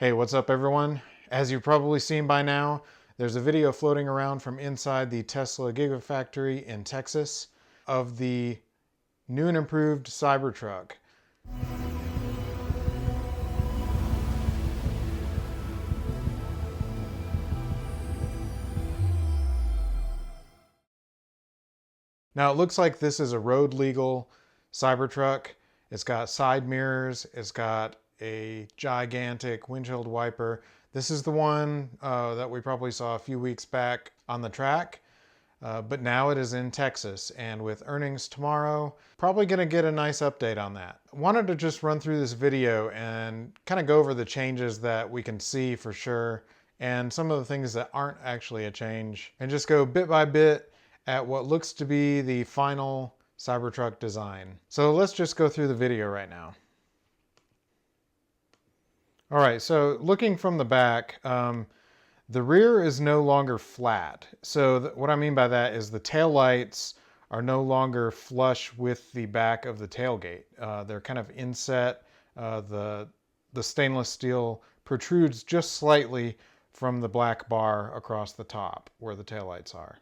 Hey, what's up everyone? As you've probably seen by now, there's a video floating around from inside the Tesla Gigafactory in Texas of the new and improved Cybertruck. Now it looks like this is a road legal Cybertruck. It's got side mirrors, it's got a gigantic windshield wiper. This is the one that we probably saw a few weeks back on the track, but now it is in Texas, and with earnings tomorrow, probably gonna get a nice update on that. I wanted to just run through this video and kind of go over the changes that we can see for sure, and some of the things that aren't actually a change, and just go bit by bit at what looks to be the final Cybertruck design. So let's just go through the video right now. All right, so looking from the back, the rear is no longer flat. So what I mean by that is the tail lights are no longer flush with the back of the tailgate. They're kind of inset. The stainless steel protrudes just slightly from the black bar across the top where the taillights are.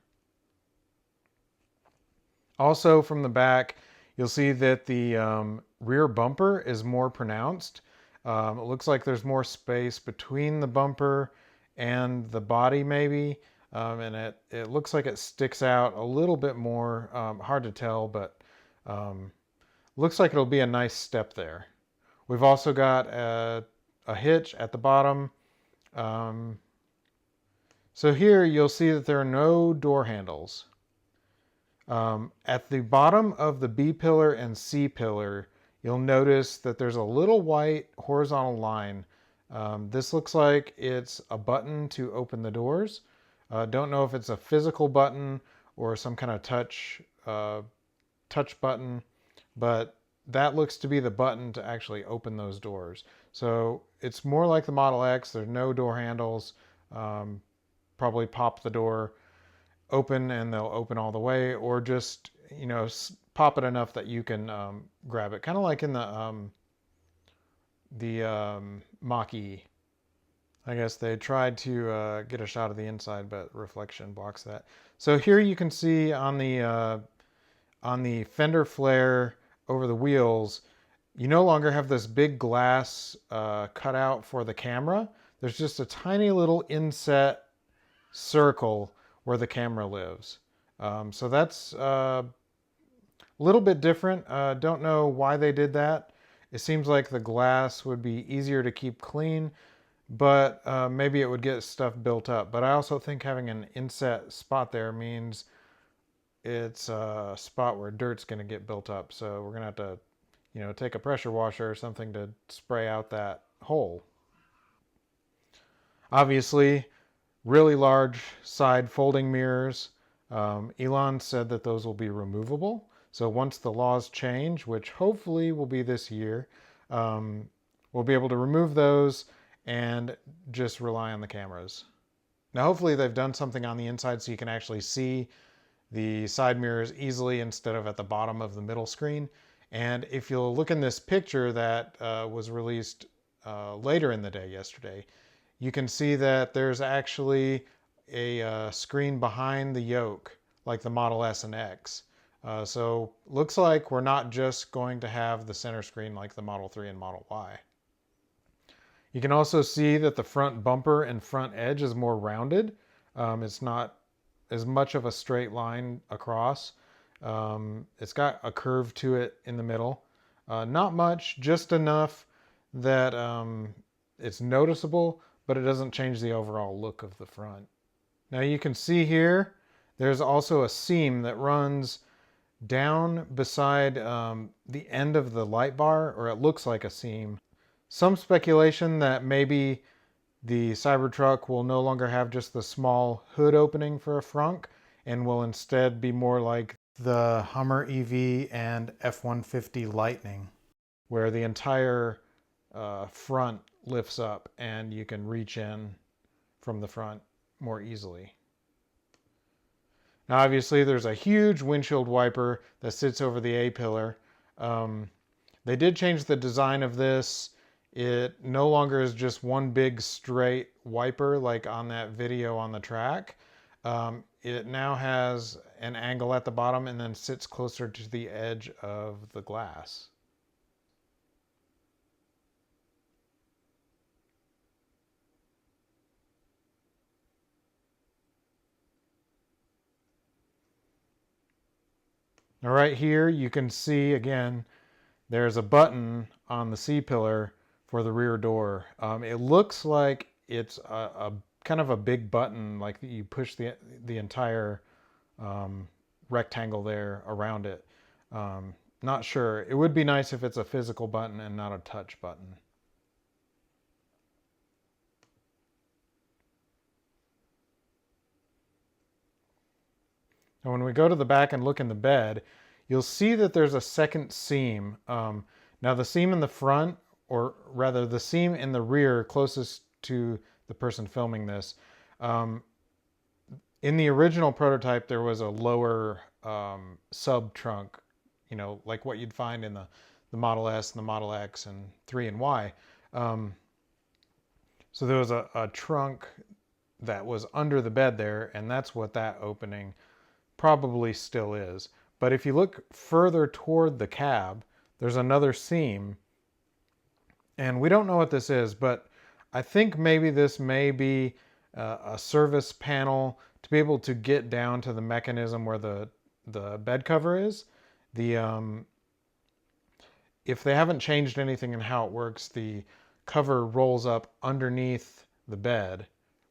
Also from the back, you'll see that the rear bumper is more pronounced. It looks like there's more space between the bumper and the body maybe, and it looks like it sticks out a little bit more. Hard to tell, but looks like it'll be a nice step there. We've also got a hitch at the bottom. So here you'll see that there are no door handles. At the bottom of the B pillar and C pillar, you'll notice that there's a little white horizontal line. This looks like it's a button to open the doors. Don't know if it's a physical button or some kind of touch button, but that looks to be the button to actually open those doors. So it's more like the Model X. There's no door handles. Probably pop the door open and they'll open all the way, or just, you know, pop it enough that you can grab it, kind of like in the Mach-E. I guess they tried to get a shot of the inside, but reflection blocks that. So here you can see on the fender flare over the wheels, you no longer have this big glass cutout for the camera. There's just a tiny little inset circle where the camera lives. So that's a little bit different. Don't know why they did that. It seems like the glass would be easier to keep clean, but maybe it would get stuff built up. But I also think having an inset spot there means it's a spot where dirt's going to get built up. So we're going to have to, you know, take a pressure washer or something to spray out that hole. Obviously, really large side folding mirrors. Elon said that those will be removable. So once the laws change, which hopefully will be this year, we'll be able to remove those and just rely on the cameras. Now hopefully they've done something on the inside so you can actually see the side mirrors easily instead of at the bottom of the middle screen. And if you'll look in this picture that was released later in the day yesterday, you can see that there's actually a screen behind the yoke like the Model S and X. So looks like we're not just going to have the center screen like the Model 3 and Model Y. You can also see that the front bumper and front edge is more rounded. It's not as much of a straight line across. It's got a curve to it in the middle. Not much, just enough that it's noticeable, but it doesn't change the overall look of the front. Now you can see here, there's also a seam that runs down beside the end of the light bar, or it looks like a seam. Some speculation that maybe the Cybertruck will no longer have just the small hood opening for a frunk and will instead be more like the Hummer EV and F-150 Lightning, where the entire front lifts up and you can reach in from the front more easily. Now obviously there's a huge windshield wiper that sits over the A pillar. They did change the design of this It no longer is just one big straight wiper like on that video on the track. It now has an angle at the bottom and then sits closer to the edge of the glass. Now right here you can see again there's a button on the C-pillar for the rear door. It looks like it's a kind of a big button, like you push the entire rectangle there around it. Not sure. It would be nice if it's a physical button and not a touch button. And when we go to the back and look in the bed, you'll see that there's a second seam. Now the seam in the front, or rather the seam in the rear closest to the person filming this, in the original prototype there was a lower sub trunk, you know, like what you'd find in the Model S and the Model X and 3 and Y. So there was a trunk that was under the bed there, and that's what that opening probably still is. But if you look further toward the cab, there's another seam, and we don't know what this is, but I think maybe this may be a service panel to be able to get down to the mechanism where the bed cover is. If they haven't changed anything in how it works, the cover rolls up underneath the bed,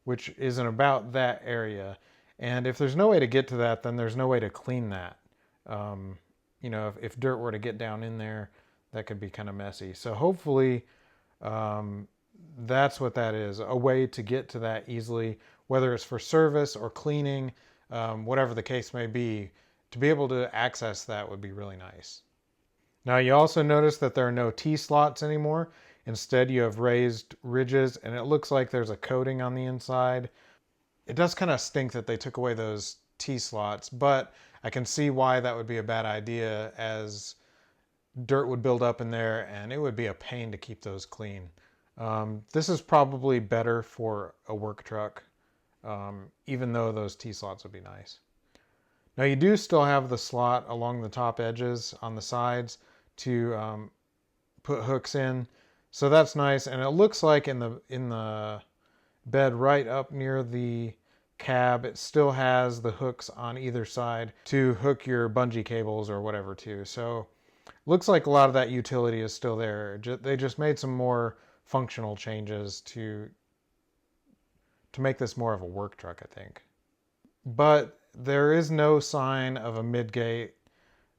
which is in about that area. And if there's no way to get to that, then there's no way to clean that. You know, if dirt were to get down in there, that could be kind of messy. So hopefully that's what that is, a way to get to that easily, whether it's for service or cleaning, whatever the case may be. To be able to access that would be really nice. Now you also notice that there are no T-slots anymore. Instead you have raised ridges, and it looks like there's a coating on the inside. It does kind of stink that they took away those T-slots, but I can see why that would be a bad idea, as dirt would build up in there and it would be a pain to keep those clean. This is probably better for a work truck, even though those T-slots would be nice. Now you do still have the slot along the top edges on the sides to put hooks in, so that's nice. And it looks like in the bed right up near the cab, it still has the hooks on either side to hook your bungee cables or whatever to. So looks like a lot of that utility is still there. They just made some more functional changes to make this more of a work truck, I think. But there is no sign of a midgate.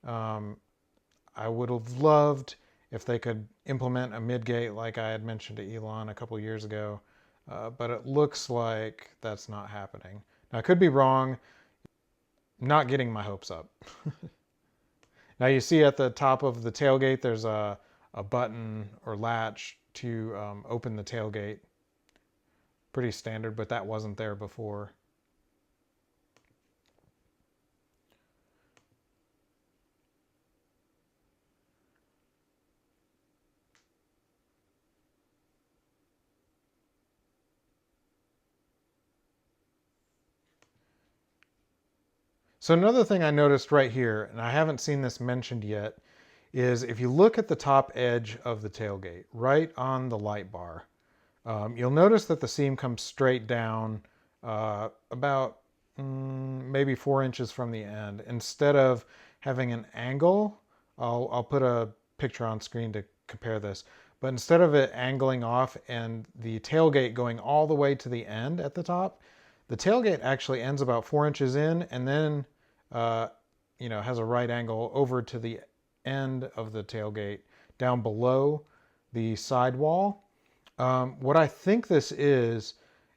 I would have loved if they could implement a midgate like I had mentioned to Elon a couple years ago, but it looks like that's not happening. Now, I could be wrong. Not getting my hopes up. Now you see at the top of the tailgate there's a button or latch to open the tailgate. Pretty standard, but that wasn't there before. So another thing I noticed right here, and I haven't seen this mentioned yet, is if you look at the top edge of the tailgate, right on the light bar, you'll notice that the seam comes straight down about maybe 4 inches from the end. Instead of having an angle, I'll put a picture on screen to compare this, but instead of it angling off and the tailgate going all the way to the end at the top, the tailgate actually ends about 4 inches in, and then has a right angle over to the end of the tailgate down below the sidewall. What I think this is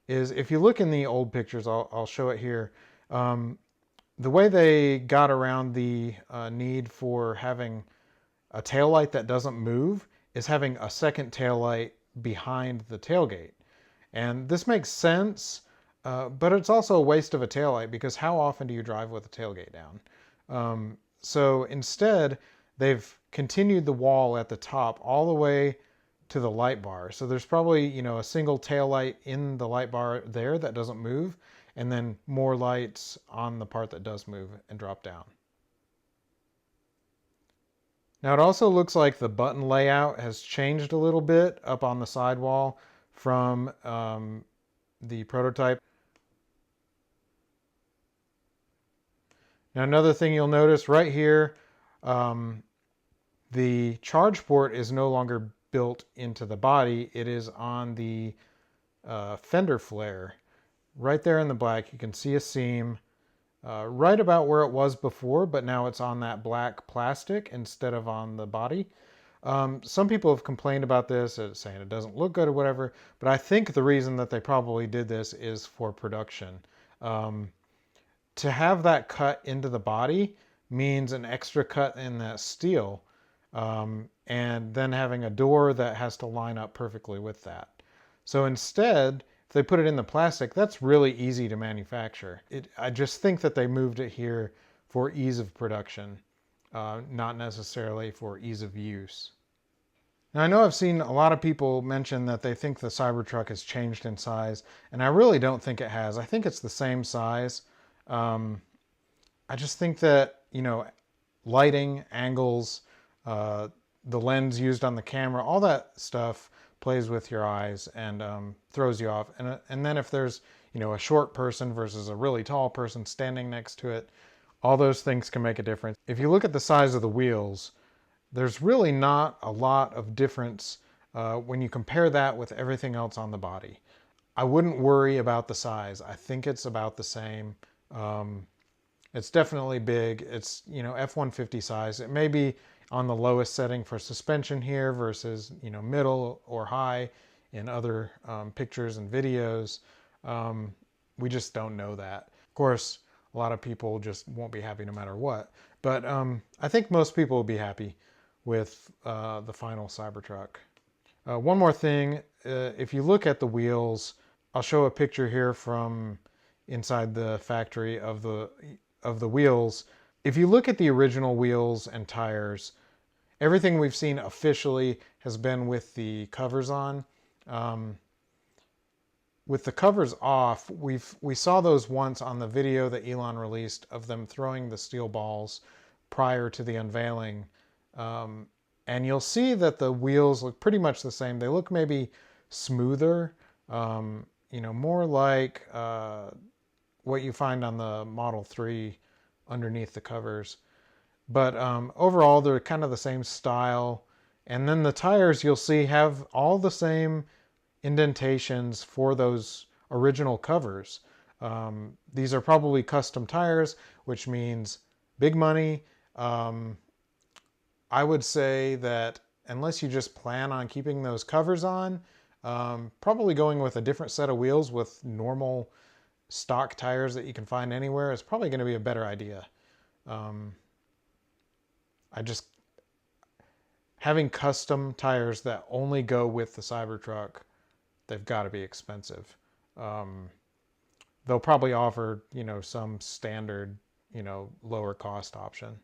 if you look in the old pictures, I'll show it here. The way they got around the need for having a taillight that doesn't move is having a second taillight behind the tailgate. And this makes sense, but it's also a waste of a taillight, because how often do you drive with a tailgate down? So instead, they've continued the wall at the top all the way to the light bar. So there's probably, you know, a single tail light in the light bar there that doesn't move, and then more lights on the part that does move and drop down. Now it also looks like the button layout has changed a little bit up on the sidewall from the prototype. Now another thing you'll notice right here, the charge port is no longer built into the body. It is on the fender flare. Right there in the black, you can see a seam right about where it was before, but now it's on that black plastic instead of on the body. Some people have complained about this, saying it doesn't look good or whatever, but I think the reason that they probably did this is for production. To have that cut into the body means an extra cut in that steel, and then having a door that has to line up perfectly with that. So instead, if they put it in the plastic, that's really easy to manufacture. I just think that they moved it here for ease of production, not necessarily for ease of use. Now I know I've seen a lot of people mention that they think the Cybertruck has changed in size, and I really don't think it has. I think it's the same size. I just think that, you know, lighting, angles, the lens used on the camera, all that stuff plays with your eyes and throws you off. And then if there's, you know, a short person versus a really tall person standing next to it, all those things can make a difference. If you look at the size of the wheels, there's really not a lot of difference when you compare that with everything else on the body. I wouldn't worry about the size. I think it's about the same. It's definitely big. It's, you know, F-150 size. It may be on the lowest setting for suspension here versus, you know, middle or high in other pictures and videos. We just don't know that. Of course, a lot of people just won't be happy no matter what. But I think most people will be happy with the final Cybertruck. One more thing, if you look at the wheels, I'll show a picture here from inside the factory of the wheels. If you look at the original wheels and tires, everything we've seen officially has been with the covers on. With the covers off, we saw those once on the video that Elon released of them throwing the steel balls prior to the unveiling. And you'll see that the wheels look pretty much the same. They look maybe smoother, you know, more like what you find on the Model 3 underneath the covers. But overall, they're kind of the same style. And then the tires, you'll see, have all the same indentations for those original covers. These are probably custom tires, which means big money. I would say that unless you just plan on keeping those covers on, probably going with a different set of wheels with normal stock tires that you can find anywhere is probably going to be a better idea. Having custom tires that only go with the Cybertruck, they've got to be expensive. They'll probably offer, you know, some standard, you know, lower cost option.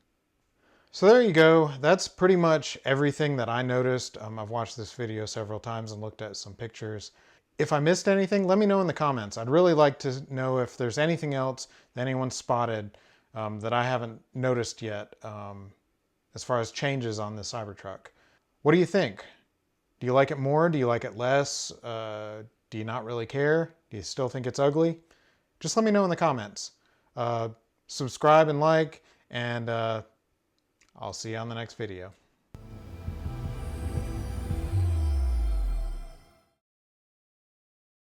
So there you go. That's pretty much everything that I noticed. I've watched this video several times and looked at some pictures. If I missed anything, let me know in the comments. I'd really like to know if there's anything else that anyone spotted that I haven't noticed yet as far as changes on the Cybertruck. What do you think? Do you like it more? Do you like it less? Do you not really care? Do you still think it's ugly? Just let me know in the comments. Subscribe and like, and I'll see you on the next video.